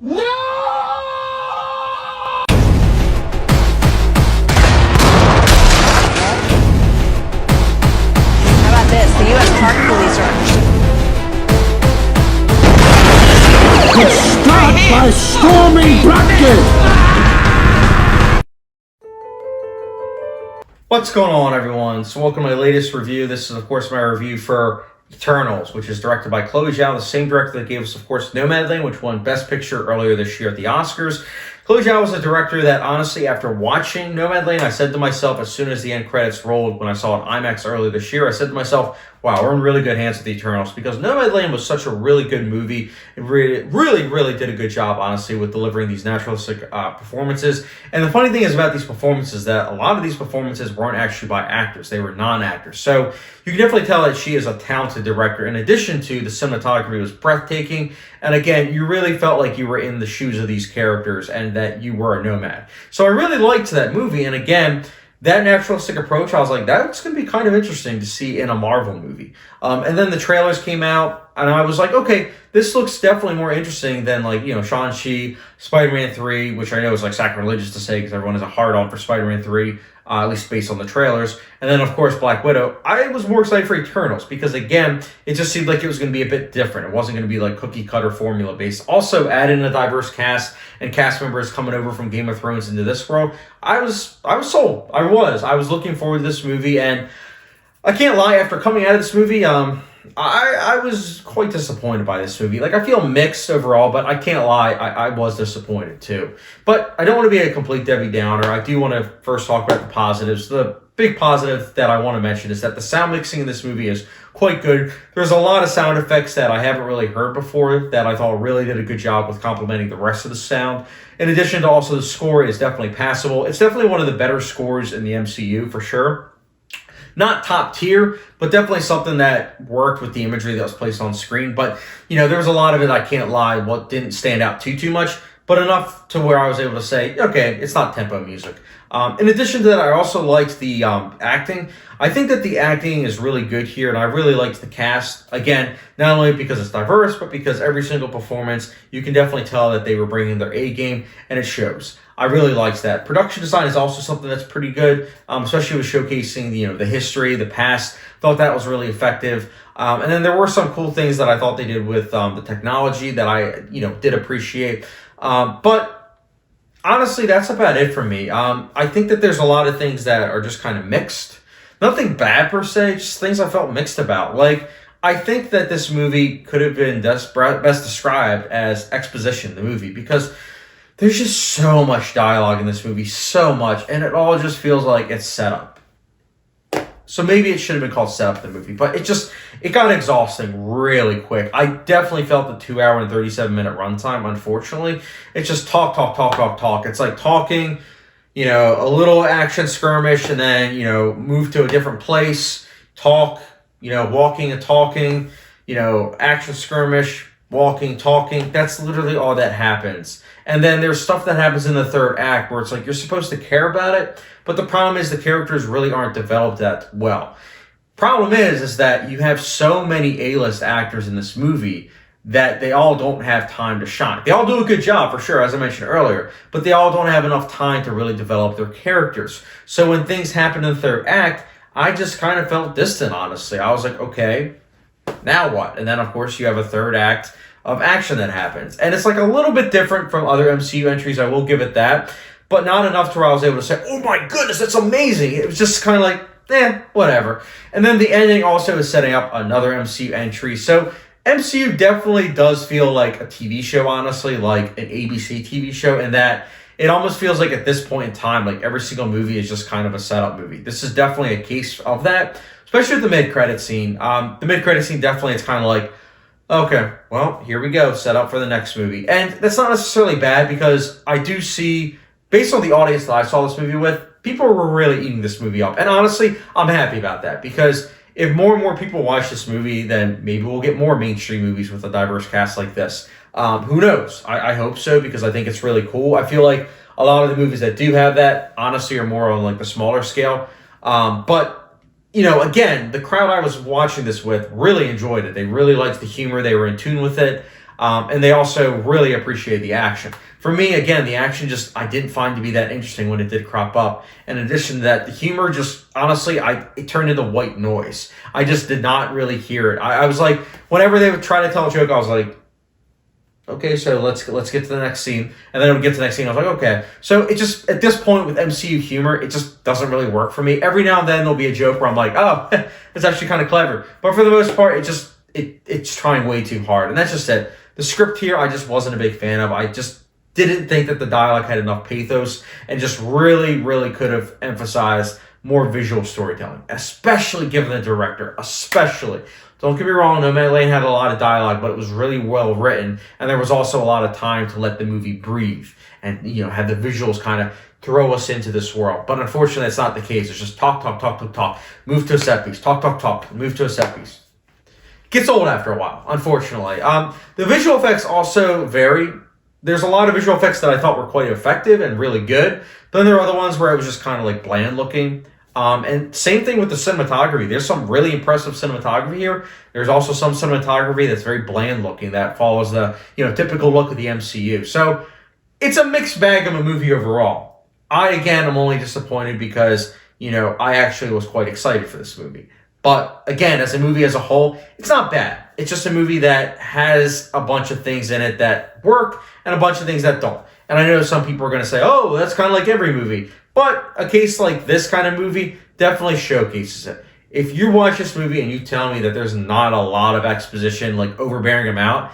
How about this? The U.S. Park Police are Let's start by storming Blackgate! What's going on, everyone? So welcome to my latest review. This is, of course, my review for Eternals, which is directed by Chloe Zhao, the same director that gave us, of course, Nomadland, which won Best Picture earlier this year at the Oscars. Chloe Zhao was a director that, honestly, after watching Nomadland, I said to myself, as soon as the end credits rolled when I saw it IMAX earlier this year, I said to myself, wow, we're in really good hands with the Eternals, because Nomadland was such a really good movie. It really did a good job, honestly, with delivering these naturalistic performances. And the funny thing is about these performances that a lot of these performances weren't actually by actors. They were non-actors. So you can definitely tell that she is a talented director. In addition to the cinematography was breathtaking. And again, you really felt like you were in the shoes of these characters and that you were a nomad. So I really liked that movie. And again, that naturalistic approach, I was like, that's going to be kind of interesting to see in a Marvel movie. And then the trailers came out, and I was like, okay, this looks definitely more interesting than, like, you know, Shang-Chi, Spider-Man 3, which I know is, like, sacrilegious to say because everyone has a hard-on for Spider-Man 3, at least based on the trailers. And then, of course, Black Widow. I was more excited for Eternals because, again, it just seemed like it was going to be a bit different. It wasn't going to be, like, cookie-cutter formula-based. Also, add in a diverse cast and cast members coming over from Game of Thrones into this world. I was sold. I was looking forward to this movie, and I can't lie, after coming out of this movie, I was quite disappointed by this movie. Like, I feel mixed overall, but I can't lie, I was disappointed too. But I don't want to be a complete Debbie Downer. I do want to first talk about the positives. The big positive that I want to mention is that the sound mixing in this movie is quite good. There's a lot of sound effects that I haven't really heard before that I thought really did a good job with complementing the rest of the sound. In addition to also the score is definitely passable. It's definitely one of the better scores in the MCU for sure. Not top tier, but definitely something that worked with the imagery that was placed on screen. But, you know, there was a lot of it, I can't lie, what didn't stand out too much, but enough to where I was able to say, okay, it's not tempo music. In addition to that, I also liked the acting. I think that the acting is really good here, and I really liked the cast. Again, not only because it's diverse, but because every single performance, you can definitely tell that they were bringing their A game, and it shows. I really liked that. Production design is also something that's pretty good, especially with showcasing the history, the past. Thought that was really effective. And then there were some cool things that I thought they did with the technology that I did appreciate. But honestly, that's about it for me. I think that there's a lot of things that are just kind of mixed. Nothing bad per se, just things I felt mixed about. Like, I think that this movie could have been best described as exposition, the movie, because there's just so much dialogue in this movie, so much, and it all just feels like it's set up. So maybe it should have been called Set Up the Movie, but it got exhausting really quick. I definitely felt the 2 hour and 37-minute runtime, unfortunately. It's just talk. It's like talking, a little action skirmish, and then, move to a different place, talk, walking and talking, action skirmish, walking, talking. That's literally all that happens. And then there's stuff that happens in the third act where it's like you're supposed to care about it, but the problem is the characters really aren't developed that well. Problem is that you have so many A-list actors in this movie that they all don't have time to shine. They all do a good job, for sure, as I mentioned earlier, but they all don't have enough time to really develop their characters. So when things happen in the third act, I just kind of felt distant, honestly. I was like, okay, now what? And then, of course, you have a third act of action that happens. And it's like a little bit different from other MCU entries, I will give it that, but not enough to where I was able to say, oh my goodness, that's amazing. It was just kind of like, whatever. And then the ending also is setting up another MCU entry. So MCU definitely does feel like a TV show, honestly, like an ABC TV show, in that it almost feels like at this point in time, like every single movie is just kind of a setup movie. This is definitely a case of that, especially with the mid-credit scene. The mid-credit scene definitely, it's kind of like, okay, well, here we go, set up for the next movie. And that's not necessarily bad, because I do see, based on the audience that I saw this movie with, people were really eating this movie up. And honestly, I'm happy about that, because if more and more people watch this movie, then maybe we'll get more mainstream movies with a diverse cast like this. Who knows? I hope so, because I think it's really cool. I feel like a lot of the movies that do have that, honestly, are more on like the smaller scale. But again, the crowd I was watching this with really enjoyed it. They really liked the humor. They were in tune with it. And they also really appreciate the action. For me, again, the action I didn't find to be that interesting when it did crop up. In addition to that, the humor honestly, it turned into white noise. I just did not really hear it. I was like, whenever they would try to tell a joke, I was like, okay, so let's get to the next scene. And then it would get to the next scene. I was like, okay. So it just, at this point with MCU humor, it just doesn't really work for me. Every now and then there'll be a joke where I'm like, oh, it's actually kind of clever. But for the most part, it's trying way too hard. And that's just it. The script here, I just wasn't a big fan of. I just didn't think that the dialogue had enough pathos and just really, really could have emphasized more visual storytelling, especially given the director, especially. Don't get me wrong, Nomadland had a lot of dialogue, but it was really well written, and there was also a lot of time to let the movie breathe and, have the visuals kind of throw us into this world. But unfortunately, that's not the case. It's just talk, move to a set piece, talk, move to a set piece. Gets old after a while, unfortunately. The visual effects also vary. There's a lot of visual effects that I thought were quite effective and really good. But then there are other ones where it was just kind of like bland looking. And same thing with the cinematography. There's some really impressive cinematography here. There's also some cinematography that's very bland looking that follows the, typical look of the MCU. So it's a mixed bag of a movie overall. Again, I'm only disappointed because, I actually was quite excited for this movie. But again, as a movie as a whole, it's not bad. It's just a movie that has a bunch of things in it that work and a bunch of things that don't. And I know some people are going to say, oh, that's kind of like every movie. But a case like this kind of movie definitely showcases it. If you watch this movie and you tell me that there's not a lot of exposition, like overbearing amount,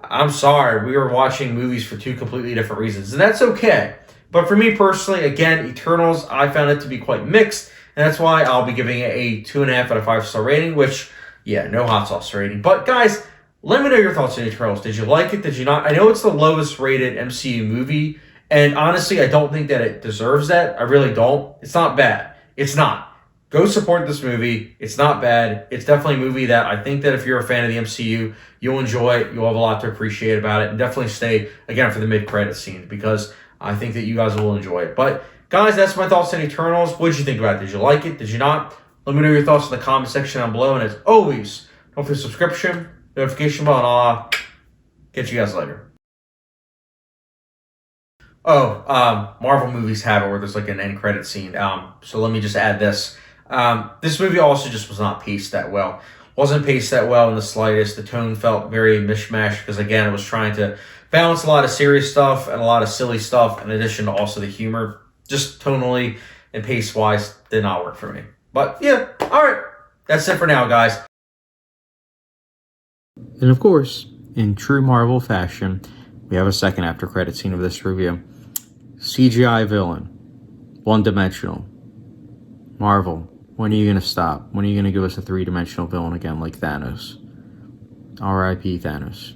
I'm sorry. We were watching movies for two completely different reasons. And that's okay. But for me personally, again, Eternals, I found it to be quite mixed. And that's why I'll be giving it a 2.5 out of 5-star rating, which, yeah, no hot sauce rating. But guys, let me know your thoughts on Eternals. Did you like it? Did you not? I know it's the lowest rated MCU movie. And honestly, I don't think that it deserves that. I really don't. It's not bad. It's not. Go support this movie. It's not bad. It's definitely a movie that I think that if you're a fan of the MCU, you'll enjoy it. You'll have a lot to appreciate about it. And definitely stay, again, for the mid-credit scene because I think that you guys will enjoy it. But guys, that's my thoughts on Eternals. What did you think about it? Did you like it? Did you not? Let me know your thoughts in the comment section down below. And as always, don't forget subscription, notification bell, and I'll catch you guys later. Marvel movies have it where there's like an end credit scene. So let me just add this. This movie also just was not paced that well. Wasn't paced that well in the slightest. The tone felt very mishmash because, again, it was trying to balance a lot of serious stuff and a lot of silly stuff in addition to also the humor. Just tonally and pace-wise did not work for me. But, yeah, all right. That's it for now, guys. And, of course, in true Marvel fashion, we have a second after credit scene of this review. CGI villain. One-dimensional. Marvel, when are you going to stop? When are you going to give us a three-dimensional villain again like Thanos? R.I.P. Thanos.